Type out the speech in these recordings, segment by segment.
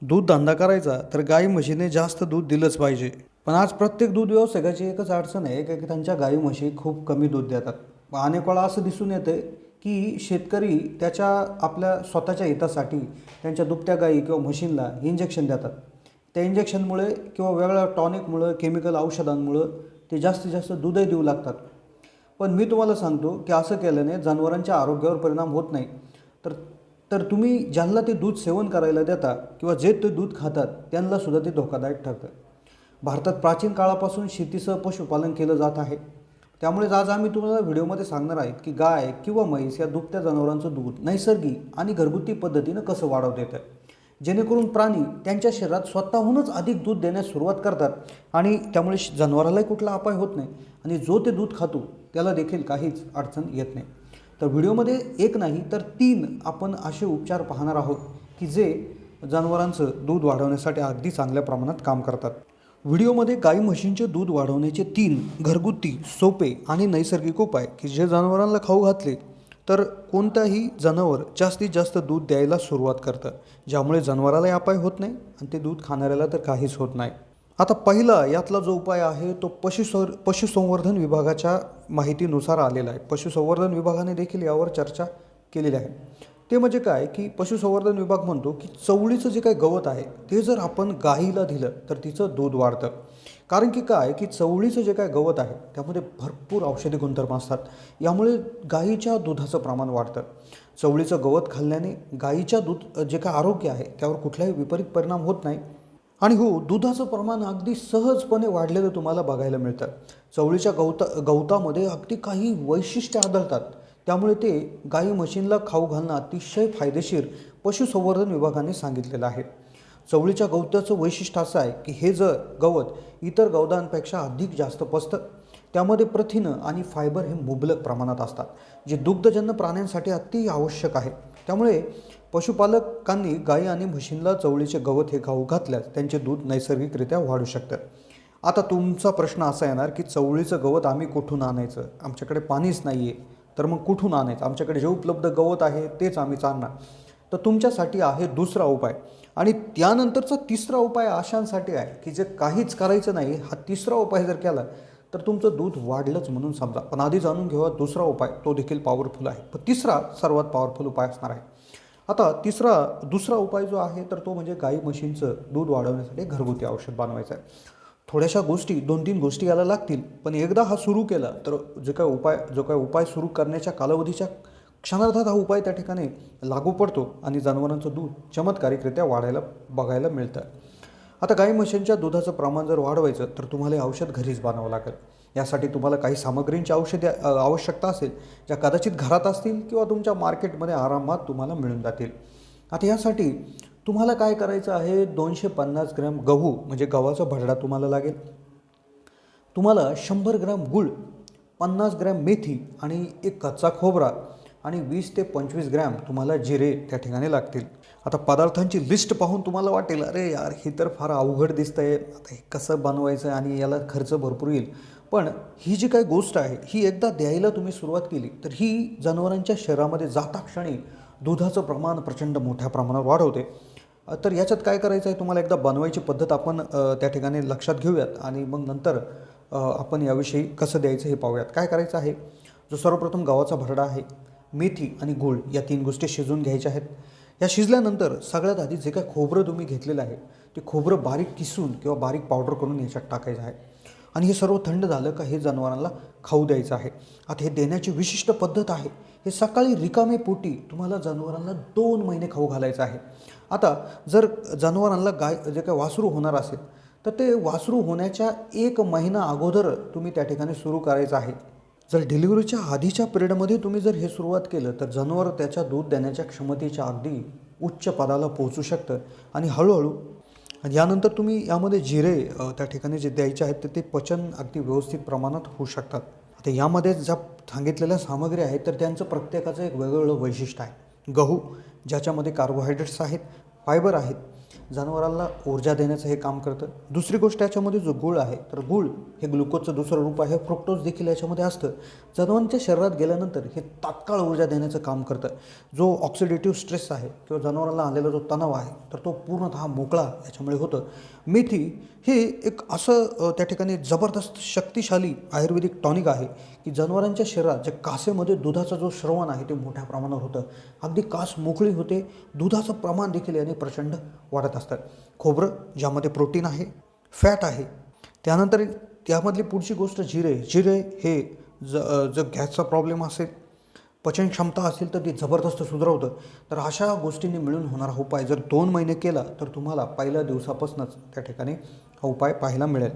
दूध धंदा करायचा तर गाई म्हशीने जास्त दूध दिलंच पाहिजे. पण आज प्रत्येक दूध व्यावसायिकाची एकच अडचण आहे की त्यांच्या गाई म्हशी खूप कमी दूध देतात. अनेक वेळा असं दिसून येतं की शेतकरी त्याच्या आपल्या स्वतःच्या हितासाठी त्यांच्या दुभत्या गाई किंवा म्हशींना इंजेक्शन देतात. त्या इंजेक्शनमुळे किंवा वेगळ्या टॉनिकमुळं केमिकल औषधांमुळं ते जास्तीत जास्त दूधही देऊ लागतात. पण मी तुम्हाला सांगतो की असं केल्याने जनावरांच्या आरोग्यावर परिणाम होत नाही. तर तर तुम्ही ज्यांना ते दूध सेवन करायला देता किंवा जे ते दूध खातात त्यांनासुद्धा ते धोकादायक ठरतं. भारतात प्राचीन काळापासून शेतीसह पशुपालन केलं जात आहे. त्यामुळेच आज आम्ही तुम्हाला व्हिडिओमध्ये सांगणार आहेत की गाय किंवा म्हैस या दुभत्या जनावरांचं दूध नैसर्गिक आणि घरगुती पद्धतीनं कसं वाढवता येतं, जेणेकरून प्राणी त्यांच्या शरीरात स्वतःहूनच अधिक दूध देण्यास सुरुवात करतात आणि त्यामुळे जनावरालाही कुठला अपाय होत नाही आणि जो ते दूध खातो त्याला देखील काहीच अडचण येत नाही. तर व्हिडिओमध्ये एक नाही तर 3 आपण असे उपचार पाहणार आहोत की जे जनावरांचं दूध वाढवण्यासाठी अगदी चांगल्या प्रमाणात काम करतात. व्हिडिओमध्ये गाई म्हशींचे दूध वाढवण्याचे 3 घरगुती, सोपे आणि नैसर्गिक उपाय की जे जनावरांना खाऊ घातले तर कोणताही जनावर जास्तीत जास्त दूध द्यायला सुरुवात करतं, ज्यामुळे जनावरालाही अपाय होत नाही आणि ते दूध खाणाऱ्याला तर काहीच होत नाही. आता पहिला यातला जो उपाय आहे तो पशुसंवर्धन विभागाच्या माहितीनुसार आलेला आहे. पशुसंवर्धन विभागाने देखील यावर चर्चा केलेली आहे. ते म्हणजे काय की पशुसंवर्धन विभाग म्हणतो की चवळीचं जे काही गवत आहे ते जर आपण गाईला दिलं तर तिचं दूध वाढतं. कारण की काय की चवळीचं जे काय गवत आहे त्यामध्ये भरपूर औषधी गुणधर्म असतात. यामुळे गाईच्या दुधाचं प्रमाण वाढतं. चवळीचं गवत खाल्ल्याने गाईच्या दूध जे काय आरोग्य आहे त्यावर कुठलाही विपरीत परिणाम होत नाही. आणि हो, दुधाचं प्रमाण अगदी सहजपणे वाढलेलं तुम्हाला बघायला मिळतं. चवळीच्या गवतामध्ये अगदी काही वैशिष्ट्ये आढळतात. त्यामुळे ते गाई म्हशींना खाऊ घालणं अतिशय फायदेशीर पशुसंवर्धन विभागाने सांगितलेलं आहे. चवळीच्या गवताचं वैशिष्ट्य असं आहे की हे जर गवत इतर गवतांपेक्षा अधिक जास्त पचतं. त्यामध्ये प्रथिनं आणि फायबर हे मुबलक प्रमाणात असतात, जे दुग्धजन्य प्राण्यांसाठी अति आवश्यक आहे. त्यामुळे पशुपालकांनी गाई आणि म्हशींना चवळीचे गवत हे खाऊ घातल्यास त्यांचे दूध नैसर्गिकरित्या वाढू शकतं. आता तुमचा प्रश्न असा येणार की चवळीचं गवत आम्ही कुठून आणायचं? आमच्याकडे पाणीच नाही आहे. तर मग कुठून आणायचं? आमच्याकडे जे उपलब्ध गवत आहे तेच आम्ही चालणार. तर तुमच्यासाठी आहे दुसरा उपाय आणि त्यानंतरचा तिसरा उपाय अशांसाठी आहे की जे काहीच करायचं नाही. हा तिसरा उपाय जर केला तर तुमचं दूध वाढलंच म्हणून समजा. पण आधी जाणून घेऊया दुसरा उपाय, तो देखील पॉवरफुल आहे. पण तिसरा सर्वात पॉवरफुल उपाय असणार आहे. आता दुसरा उपाय जो आहे तर तो म्हणजे गाई म्हशींचं दूध वाढवण्यासाठी घरगुती औषध बनवायचं आहे. थोड्याशा गोष्टी 2-3 गोष्टी याला लागतील, पण एकदा हा सुरू केला तर जो काय उपाय सुरू करण्याच्या कालावधीच्या क्षणार्धात हा उपाय त्या ठिकाणी लागू पडतो आणि जनावरांचं दूध चमत्कारिकरित्या वाढायला बघायला मिळतं. आता गाई म्हशींच्या दुधाचं प्रमाण जर वाढवायचं तर तुम्हाला हे औषध घरीच बनावं लागेल. यासाठी तुम्हाला काही सामग्रींची आवश्यकता असेल, ज्या कदाचित घरात असतील किंवा तुमच्या मार्केटमध्ये आरामात तुम्हाला मिळून जातील. आता यासाठी तुम्हाला काय करायचं आहे, 250 ग्रॅम गहू म्हणजे गव्हाचा भरडा तुम्हाला लागेल. तुम्हाला 100 ग्रॅम गूळ, 50 ग्रॅम मेथी आणि एक कच्चा खोबरा आणि 20 ते 25 ग्रॅम तुम्हाला जिरे त्या ठिकाणी लागतील. आता पदार्थांची लिस्ट पाहून तुम्हाला वाटेल, अरे यार हे तर फार अवघड दिसतंय, आता हे कसं बनवायचं आणि याला खर्च भरपूर येईल. पण ही जी काही गोष्ट आहे ही एकदा द्यायला तुम्ही सुरुवात केली तर ही जनावरांच्या शरीरामध्ये जाता क्षणी दुधाचं प्रमाण प्रचंड मोठ्या प्रमाणावर वाढवते. तर याच्यात काय करायचं आहे, तुम्हाला एकदा बनवायची पद्धत आपण त्या ठिकाणी लक्षात घेऊयात आणि मग नंतर आपण याविषयी कसं द्यायचं हे पाहूयात. काय करायचं आहे, जो सर्वप्रथम गव्हाचा भरडा आहे, मेथी आणि गूळ या 3 गोष्टी शिजवून घ्यायच्या आहेत. या शिजल्यानंतर सगळ्यात आधी जे काही खोबरं तुम्ही घेतलेलं आहे ते खोबरं बारीक किसून किंवा बारीक पावडर करून याच्यात टाकायचं आहे आणि हे सर्व थंड झालं का हे जनावरांना खाऊ द्यायचं आहे. आता हे देण्याची विशिष्ट पद्धत आहे. हे सकाळी रिकामे पोटी तुम्हाला जनावरांना 2 महिने खाऊ घालायचं आहे. आता जर जनावरांना जे काही वासरू होणार असेल तर ते वासरू होण्याच्या 1 महिना अगोदर तुम्ही त्या ठिकाणी सुरू करायचं आहे. जर डिलिव्हरीच्या आधीच्या पिरियडमध्ये तुम्ही जर हे सुरुवात केलं तर जनावर त्याच्या दूध देण्याच्या क्षमतेच्या अगदी उच्च पदाला पोहोचू शकतं आणि हळूहळू आणि यानंतर तुम्ही यामध्ये जिरे त्या ठिकाणी जे द्यायचे आहेत तर ते पचन अगदी व्यवस्थित प्रमाणात होऊ शकतात. आता यामध्ये ज्या सांगितलेल्या सामग्री आहेत तर त्यांचं प्रत्येकाचं एक वेगवेगळं वैशिष्ट्य आहे. गहू ज्याच्यामध्ये कार्बोहायड्रेट्स आहेत, फायबर आहेत, जनावराला ऊर्जा देण्याचं हे काम करतं. दुसरी गोष्ट याच्यामध्ये जो गूळ आहे, तर गूळ हे ग्लुकोजचं दुसरं रूप आहे. फ्रुक्टोज देखील याच्यामध्ये असतं. जनावरांच्या शरीरात गेल्यानंतर हे तात्काळ ऊर्जा देण्याचं काम करतं. जो ऑक्सिडेटिव्ह स्ट्रेस आहे किंवा जनावराला आलेला जो तणाव आहे, तर तो पूर्णतः मोकळा याच्यामुळे होतं. मेथी हे एक असं त्या ठिकाणी जबरदस्त शक्तिशाली आयुर्वेदिक टॉनिक आहे की जनावरांच्या शरीरात जे कासेमध्ये दुधाचा जो स्रवण आहे ते मोठ्या प्रमाणावर होतं. अगदी कास मोकळी होते. दुधाचं प्रमाण देखील याने प्रचंड वाढत असतं. खोबरं ज्यामध्ये प्रोटीन आहे, फॅट आहे. त्यानंतर त्यामधली पुढची गोष्ट जिरे. जिरे हे जर गॅसचा प्रॉब्लेम असेल, पचन क्षमता असेल तर ती जबरदस्त सुधारवतं. तर अशा गोष्टींनी मिळून होणारा उपाय जर 2 महिने केला तर तुम्हाला पहिल्या दिवसापासूनच त्या ठिकाणी हा उपाय पाहायला मिळेल.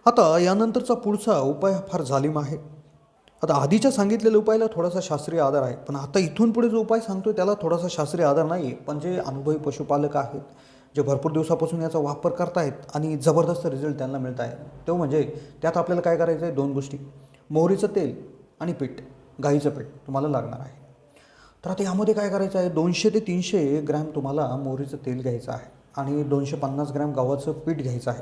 आता यानंतरचा पुढचा उपाय फार जालीम आहे. आता आधीच्या सांगितलेल्या उपायाला थोडासा शास्त्रीय आधार आहे, पण आता इथून पुढे जो उपाय सांगतोय त्याला थोडासा शास्त्रीय आधार नाही आहे. पण जे अनुभवी पशुपालक आहेत, जे भरपूर दिवसापासून याचा वापर करतायत आणि जबरदस्त रिझल्ट त्यांना मिळत आहे, तो म्हणजे त्यात आपल्याला काय करायचं आहे, 2 गोष्टी. मोहरीचं तेल आणि पीठ, गाईचं पीठ तुम्हाला लागणार आहे. तर आता यामध्ये काय करायचं आहे, 200 ते 300 ग्रॅम तुम्हाला मोहरीचं तेल घ्यायचं आहे आणि 250 ग्रॅम गव्हाचं पीठ घ्यायचं आहे.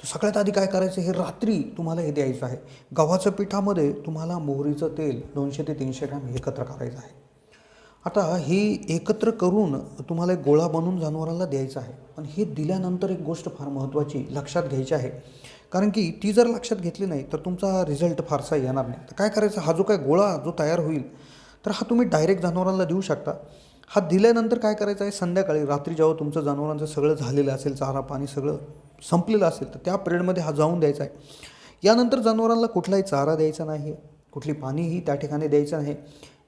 तर सगळ्यात आधी काय करायचं, हे रात्री तुम्हाला हे द्यायचं आहे. गव्हाचं पिठामध्ये तुम्हाला मोहरीचं तेल 200 ते 300 ग्रॅम एकत्र करायचं आहे. आता हे एकत्र करून तुम्हाला एक गोळा बनवून जनावराला द्यायचा आहे. पण हे दिल्यानंतर एक गोष्ट फार महत्त्वाची लक्षात घ्यायची आहे, कारण की ती जर लक्षात घेतली नाही तर तुमचा रिझल्ट फारसा येणार नाही. तर काय करायचं, हा जो काय गोळा जो तयार होईल तर हा तुम्ही डायरेक्ट जनावरांना देऊ शकता. हा दिल्यानंतर काय करायचं आहे, संध्याकाळी रात्री जेव्हा तुमचं जनावरांचं सगळं झालेलं असेल, चारा पाणी सगळं संपलेलं असेल, तर त्या पिरियडमध्ये हा जाऊन द्यायचा आहे. यानंतर जनावरांना कुठलाही चारा द्यायचा नाही, कुठली पाणीही त्या ठिकाणी द्यायचं नाही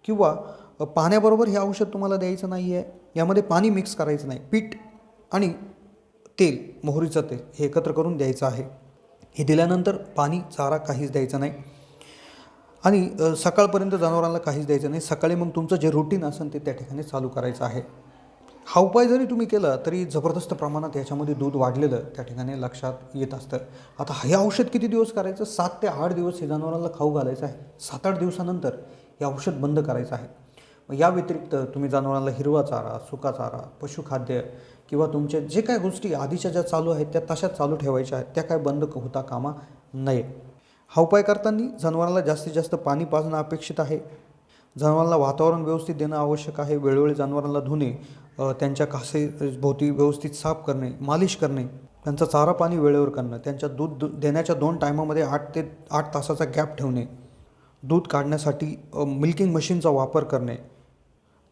किंवा पाण्याबरोबर हे औषध तुम्हाला द्यायचं नाही आहे. यामध्ये पाणी मिक्स करायचं नाही. पीठ आणि तेल, मोहरीचं तेल हे एकत्र करून द्यायचं आहे. हे दिल्यानंतर पाणी, चारा काहीच द्यायचं नाही आणि सकाळपर्यंत जनावरांना काहीच द्यायचं नाही. सकाळी मग तुमचं जे रुटीन असेल ते त्या ठिकाणी चालू करायचं आहे. हा उपाय जरी तुम्ही केला तरी जबरदस्त प्रमाणात याच्यामध्ये दूध वाढलेलं त्या ठिकाणी लक्षात येत असतं. आता हे औषध किती दिवस करायचं, 7 ते 8 दिवस हे जनावरांना खाऊ घालायचं आहे. 7-8 दिवसानंतर हे औषध बंद करायचं आहे. मग या व्यतिरिक्त तुम्ही जनावरांना हिरवा चारा, सुका चारा, पशुखाद्य किंवा तुमचे जे काय गोष्टी आधीच्या ज्या चालू आहेत त्या तशाच चालू ठेवायच्या आहेत, त्या काय बंद होता कामा नये. हा उपाय करताना जनावराला जास्तीत जास्त पाणी पाजणं अपेक्षित आहे. जनावरांना वातावरण व्यवस्थित देणं आवश्यक आहे. वेळोवेळी जनावरांना धुणे, त्यांच्या कासे भोवती व्यवस्थित साफ करणे, मालिश करणे, त्यांचा चारा पाणी वेळेवर करणं, त्यांच्या दूध देण्याच्या 2 टायमामध्ये 8 ते 8 तासाचा गॅप ठेवणे, दूध काढण्यासाठी मिल्किंग मशीनचा वापर करणे,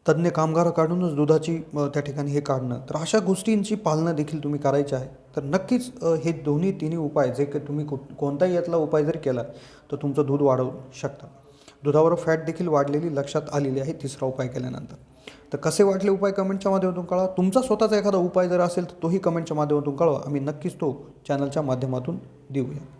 तज्ज्ञ कामगाराकडूनच दुधाची त्या ठिकाणी हे काढणं. तर अशा गोष्टींची पालना देखील तुम्ही करायची आहे. तर नक्कीच हे तिन्ही उपाय जे काही तुम्ही कोणताही यातला उपाय जर केला तर तुमचं दूध वाढवू शकता. दुधावर फॅट देखील वाढलेली लक्षात आलेली आहे तिसरा उपाय केल्यानंतर. तर कसे वाटले उपाय कमेंटच्या माध्यमातून कळवा. तुमचा स्वतःचा एखादा उपाय जर असेल तर तोही कमेंटच्या माध्यमातून कळवा. आम्ही नक्कीच तो चॅनलच्या माध्यमातून देऊया.